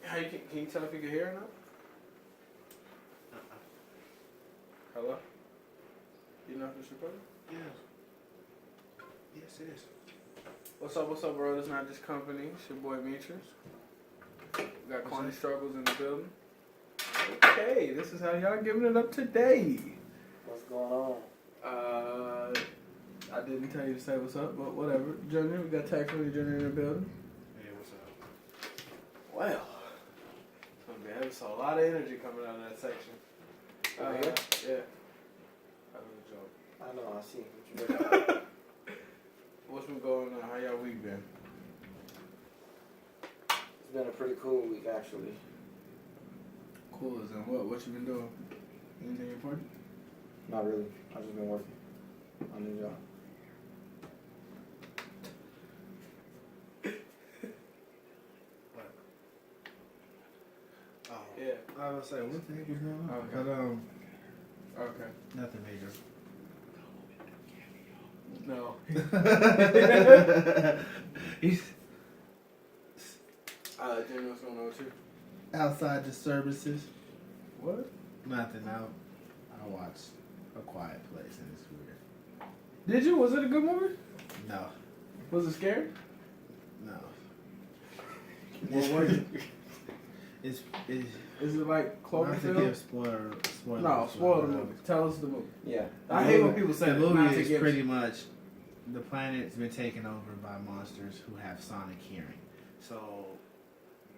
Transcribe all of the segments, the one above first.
How you can you tell if you can hear or not? Hello? You know if it's recording? Yes. Yes, it is. What's up, bro? It's not just company. It's your boy Meatrius. We got Corny Struggles in the building. Okay, this is how y'all giving it up today. What's going on? I didn't tell you to say what's up, but whatever. Junior, we got Tax Money Junior in the building. Hey, what's up? Well, there's a lot of energy coming out of that section. Yeah. That was a joke. I know, I see. What you doing? What's been going on? How y'all week been? It's been a pretty cool week, actually. Cool as in what? What you been doing? Anything important? Not really. I've just been working on the job. What? Oh. Yeah. I was gonna say, what the heck was going on? Okay. But, Okay. nothing major. No. He's Junior, what's going on with you? outside disturbances. What? Nothing. I watched A Quiet Place and it's weird. Did you? Was it a good movie? No. Was it scary? No. What was it? It's Is it like not to give Cloverfield? spoiler. No, spoil the movie. Tell us the movie. Yeah. I hate when people say the that, movie not to is give- pretty much the planet's been taken over by monsters who have sonic hearing. So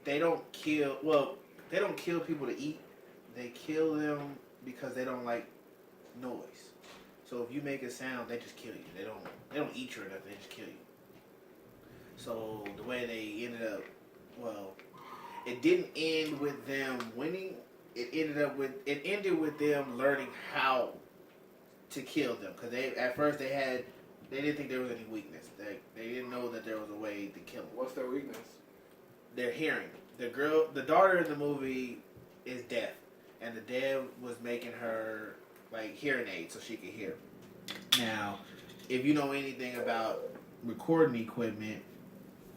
they don't kill. Well, they don't kill people to eat. They kill them because they don't like noise. So if you make a sound, they just kill you. They don't eat you or nothing. They just kill you. So the way they ended up, well, it didn't end with them winning. It ended with them learning how to kill them, because at first they didn't think there was any weakness. They didn't know that there was a way to kill them. What's their weakness? Their hearing. The daughter in the movie is deaf, and the dad was making her like hearing aids so she could hear. Now, if you know anything about recording equipment,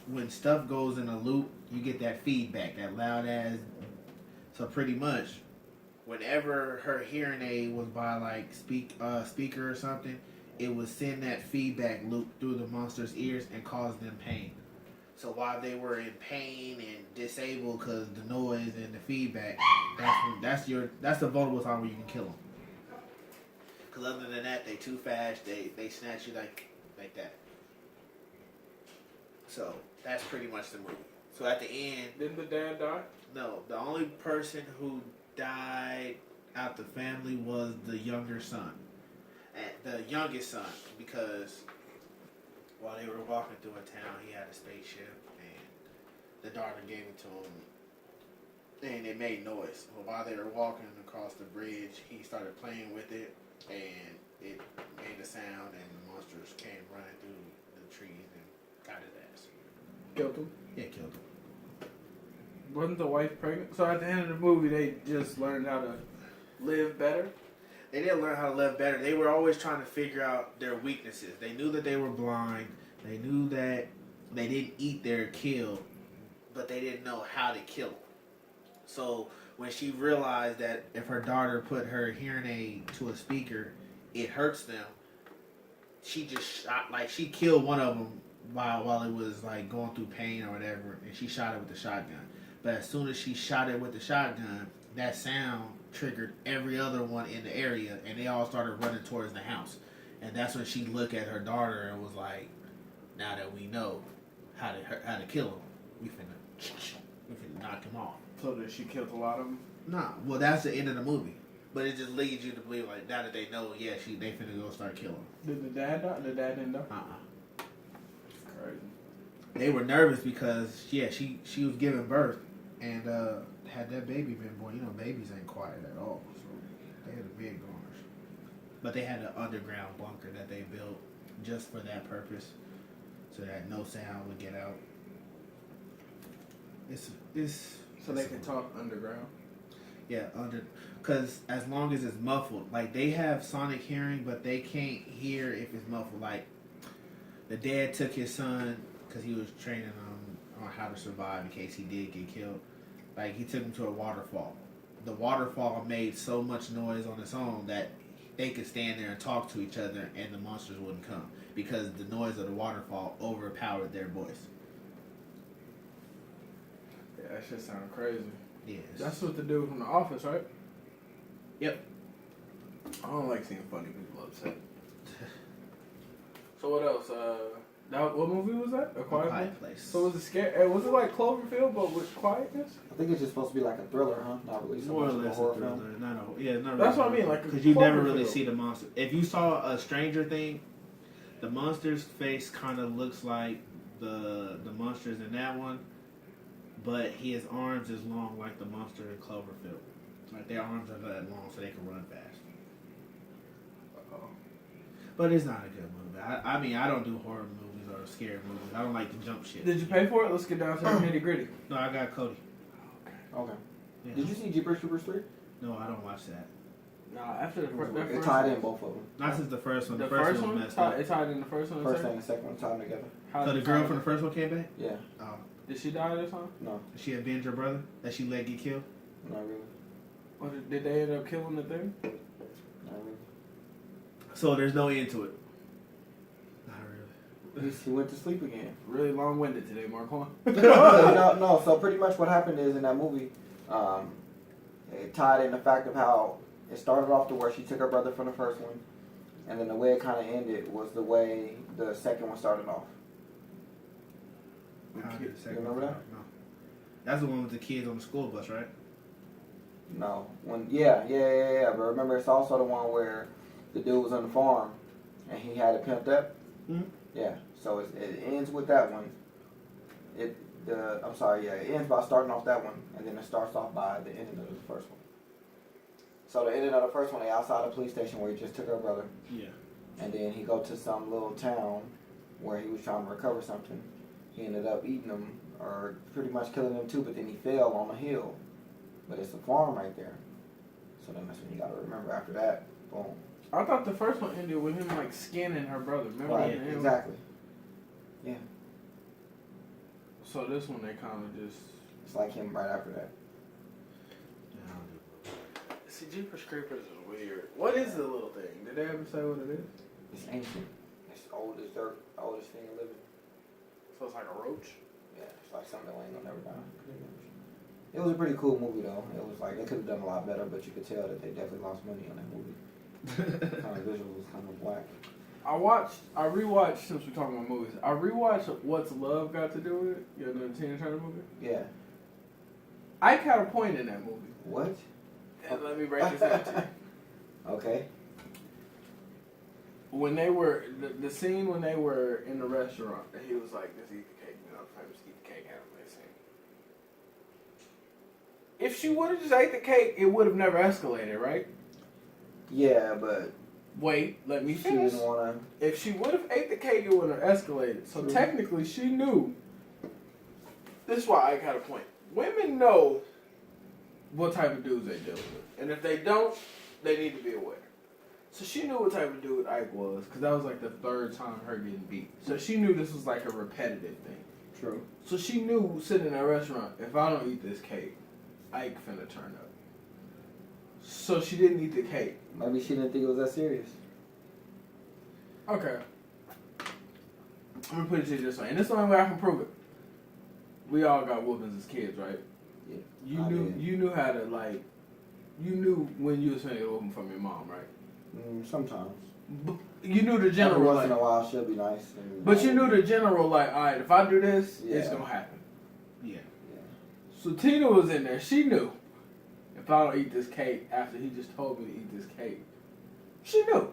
when stuff goes in a loop, you get that feedback, that loud ass. So pretty much, whenever her hearing aid was by like speaker or something, it would send that feedback loop through the monster's ears and cause them pain. So while they were in pain and disabled because the noise and the feedback, that's the vulnerable time where you can kill them. Because other than that, they too fast. They snatch you like that. So that's pretty much the movie. So at the end, Didn't the dad die? no, the only person who died out the family was the younger son, the youngest son, because while they were walking through a town, he had a spaceship, and the daughter gave it to him, and it made noise. Well, while they were walking across the bridge, he started playing with it, and it made a sound, and the monsters came running through the trees and got his ass. Killed him. Yeah, killed him. Wasn't the wife pregnant? So at the end of the movie, they just learned how to live better? They didn't learn how to live better. They were always trying to figure out their weaknesses. They knew that they were blind. They knew that they didn't eat their kill, but they didn't know how to kill them. So when she realized that if her daughter put her hearing aid to a speaker, it hurts them, she just shot, like she killed one of them while it was like going through pain or whatever, and she shot it with the shotgun. But as soon as she shot it with the shotgun, that sound triggered every other one in the area, and they all started running towards the house. And that's when she looked at her daughter and was like, "Now that we know how to kill him, we finna knock him off." So that she killed a lot of them? Nah, well that's the end of the movie. But it just leads you to believe like now that they know, yeah, they finna go start killing him. Did the dad die? The dad didn't die? Crazy. They were nervous because she was giving birth, and had that baby been born, babies ain't quiet at all. So they had a big garnish. But they had an underground bunker that they built just for that purpose, so that no sound would get out. So they can talk underground? Yeah, because as long as it's muffled, like they have sonic hearing, but they can't hear if it's muffled. Like the dad took his son because he was training on how to survive in case he did get killed. Like, he took him to a waterfall. The waterfall made so much noise on its own that they could stand there and talk to each other and the monsters wouldn't come because the noise of the waterfall overpowered their voice. Yeah, that shit sound crazy. Yes. That's what the dude from The Office, right? Yep. I don't like seeing funny people upset. So what else? What movie was that? A Quiet Place. So was it scary? Was it like Cloverfield but with quietness? I think it's just supposed to be like a thriller, huh? Not really so More or much of a less horror a thriller. film. Not That's really what I mean, like a because you never really Cloverfield. see the monster. If you saw a Stranger Thing, the monster's face kind of looks like the monsters in that one, but his arms is long like the monster in Cloverfield. Like their arms are that long so they can run fast. Uh-oh. But it's not a good movie. I mean, I don't do horror movies or scary movies. I don't like to jump shit. Did you pay for it? Let's get down to the nitty gritty. No, I got Cody. Okay. Yeah. Did you see Jeepers Creepers 3? No, I don't watch that. Nah, after the It first tied one. in both of them. Not since the first one. The The first first one one? was messed up. It tied in the first one? and First second? and the second one tied together. How So did the it girl tie from in? the first one came back? Yeah, Oh. Did she die this time? no, Did she avenge her brother that she let get killed? not really. Or did they end up killing the thing? Not really. So there's no end to it. Not really. He went to sleep again. Really long-winded today, Marquand. No, so pretty much what happened is in that movie, it tied in the fact of how it started off to where she took her brother from the first one, and then the way it kind of ended was the way the second one started off. How did the second remember one that? start? No. That's the one with the kids on the school bus, right? No, yeah. But remember, it's also the one where the dude was on the farm and he had it pimped up. Mhm. Yeah, so it ends with that one. It ends by starting off that one, and then it starts off by the ending of the first one. So the ending of the first one, they outside the police station where he just took her brother, Yeah. and then he go to some little town where he was trying to recover something. He ended up eating them, or pretty much killing them too, but then he fell on a hill. But it's a farm right there. So then that's when you gotta remember after that, boom. I thought the first one ended with him like skinning her brother. Remember Right, that? exactly. Yeah. So this one they kind of just. It's like him right after that. Yeah, I don't do it. See, Jeepers Creepers is weird. What is the little thing? Did they ever say what it is? It's ancient. It's old as dirt, oldest thing living. So it's like a roach. Yeah, it's like something that ain't gonna never die. Pretty much. It was a pretty cool movie though. It was like they could have done a lot better, but you could tell that they definitely lost money on that movie. Kind of visual was kind of black. I rewatched, since we're talking about movies, I rewatched What's Love Got to Do with It? You know, the Tina Turner movie? Yeah. Ike had a point in that movie. What? And let me break this down to you. Okay. When they were, the scene when they were in the restaurant, and he was like, just eat the cake, you know, famous eat the cake anime scene. If she would have just ate the cake, it would have never escalated, right? Yeah, but Wait, let me she finish. didn't wanna. If she would have ate the cake, it would have escalated. So True. technically, she knew. This is why Ike had a point. Women know what type of dudes they deal with, and if they don't, they need to be aware. So she knew what type of dude Ike was, because that was like the third time her getting beat. So she knew this was like a repetitive thing. True. So she knew sitting in that restaurant, if I don't eat this cake, Ike finna turn up. So she didn't eat the cake. Maybe she didn't think it was that serious. Okay. I'm gonna put it to you this way, and this is the only way I can prove it. We all got whoopings as kids, right? Yeah. You knew how to you knew when you was finna get a whooping from your mom, right? Sometimes. You knew the Every general, once like, in a while she'll be nice. but you knew the general, like, all right, if I do this, it's Yeah. gonna happen. Yeah. So Tina was in there. She knew if I don't eat this cake after he just told me to eat this cake, she knew.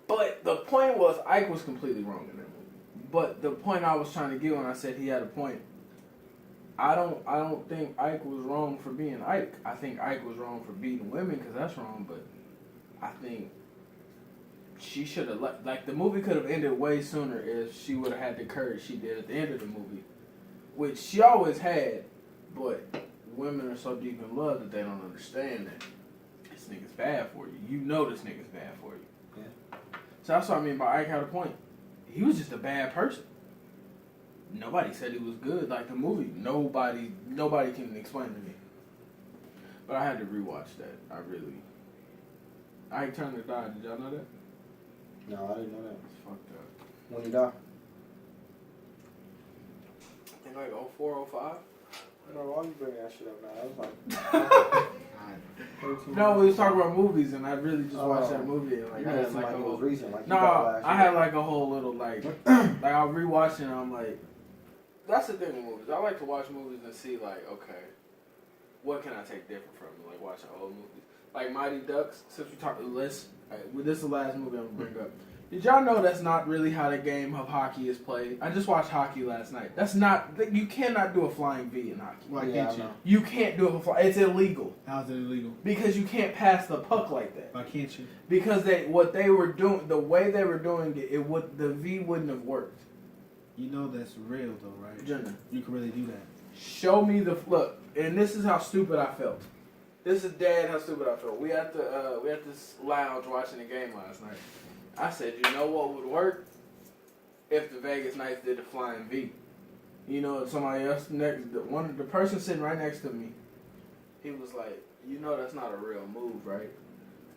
But the point was, Ike was completely wrong in that movie. But the point I was trying to get when I said he had a point, I don't think Ike was wrong for being Ike. I think Ike was wrong for beating women because that's wrong. But I think she should have like the movie could have ended way sooner if she would have had the courage she did at the end of the movie, which she always had. But women are so deep in love that they don't understand that this nigga's bad for you. You know this nigga's bad for you. Yeah. So that's what I mean by Ike had a point. He was just a bad person. Nobody said he was good. Like the movie, nobody can explain to me. But I had to rewatch that. Ike Turner died. Did y'all know that? No, I didn't know that. It's fucked up. When he died? I think like 04, 05. No, why you bringing that shit up now? That was like 13 No, we was talking about movies, and I really just watched that movie. And like, you I know, had like a it whole. was recent. Like, No, I had like a whole little like I was rewatching. And I'm like, that's the thing with movies. I like to watch movies and see like, okay, what can I take different from it? Like watching old movies, like Mighty Ducks. Since we talked, this is the last movie I'm gonna bring up. Did y'all know that's not really how the game of hockey is played? I just watched hockey last night. That's not. You cannot do a flying V in hockey. Why can't you? You can't do a fly. It's illegal. How's it illegal? Because you can't pass the puck like that. Why can't you? Because what they were doing, the way they were doing it, the V wouldn't have worked. You know that's real though, right? Jenna, You can really do that. show me the look, and this is how stupid I felt. This is dead how stupid I felt. We at this lounge watching the game last night. I said, you know what would work if the Vegas Knights did the flying V. You know, somebody else the person sitting right next to me, he was like, you know, that's not a real move, right?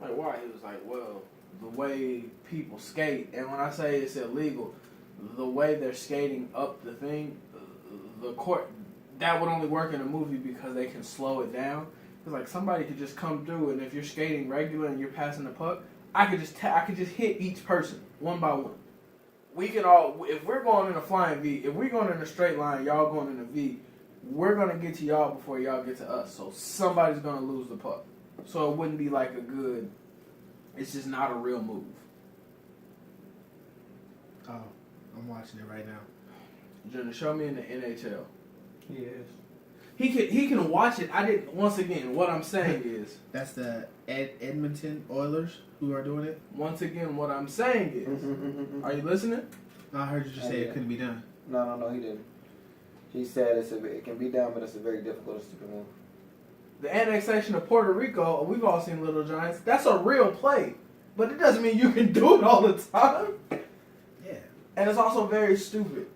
I'm like, why? He was like, well, the way people skate, and when I say it's illegal, the way they're skating up the thing, the court, that would only work in a movie because they can slow it down. Because like somebody could just come through, and if you're skating regular and you're passing the puck, I could just hit each person one by one. We can all, if we're going in a flying V, if we're going in a straight line, y'all going in a V, we're gonna get to y'all before y'all get to us. So somebody's gonna lose the puck. So it wouldn't be like a good. It's just not a real move. Oh, I'm watching it right now. Jenna, show me in the NHL. He is. He can watch it. I didn't. Once again, what I'm saying is. That's the Edmonton Oilers who are doing it. Once again, what I'm saying is. Are you listening? I heard you just say it couldn't be done. No, he didn't. He said it can be done, but it's a very difficult and stupid move. The annexation of Puerto Rico, we've all seen Little Giants. That's a real play, but it doesn't mean you can do it all the time. Yeah. And it's also very stupid.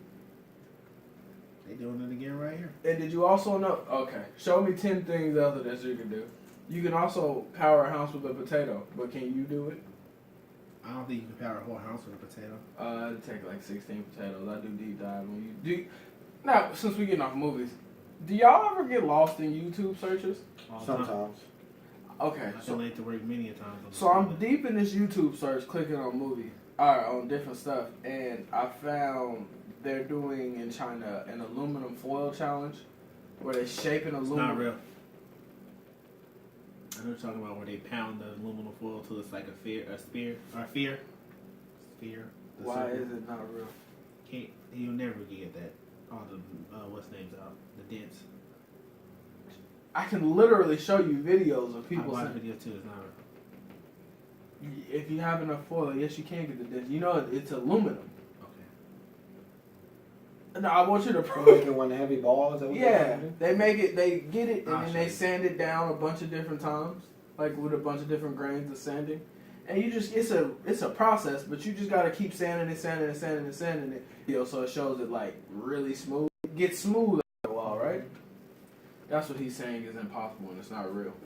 They doing it again right here. And did you also know? Okay, show me 10 things other that you can do. You can also power a house with a potato, but can you do it? I don't think you can power a whole house with a potato. It'd take like 16 potatoes. I do deep dive when you do. Now, since we're getting off movies, do y'all ever get lost in YouTube searches? Sometimes. Okay, I've been late to work many a times. so I'm deep in this YouTube search, clicking on movies, on different stuff, and I found they're doing in China an aluminum foil challenge, where they shape an aluminum. It's not real. I know you're talking about where they pound the aluminum foil till it's like a spear. Why circle. is it not real? You'll never get that. All the what's names out the dents. I can literally show you videos of people I watch saying, video too. It's not real. if you have enough foil, yes, you can get the dents. You know, it's aluminum. Okay. No, I want you to They prove. making one heavy ball. Is that what Yeah, they're they get it, and I'll then show they you. sand it down a bunch of different times, like with a bunch of different grains of sanding. And it's a process, but you just gotta keep sanding it. You know, so it shows it like really smooth. It gets smooth after a while, right? That's what he's saying is impossible and it's not real.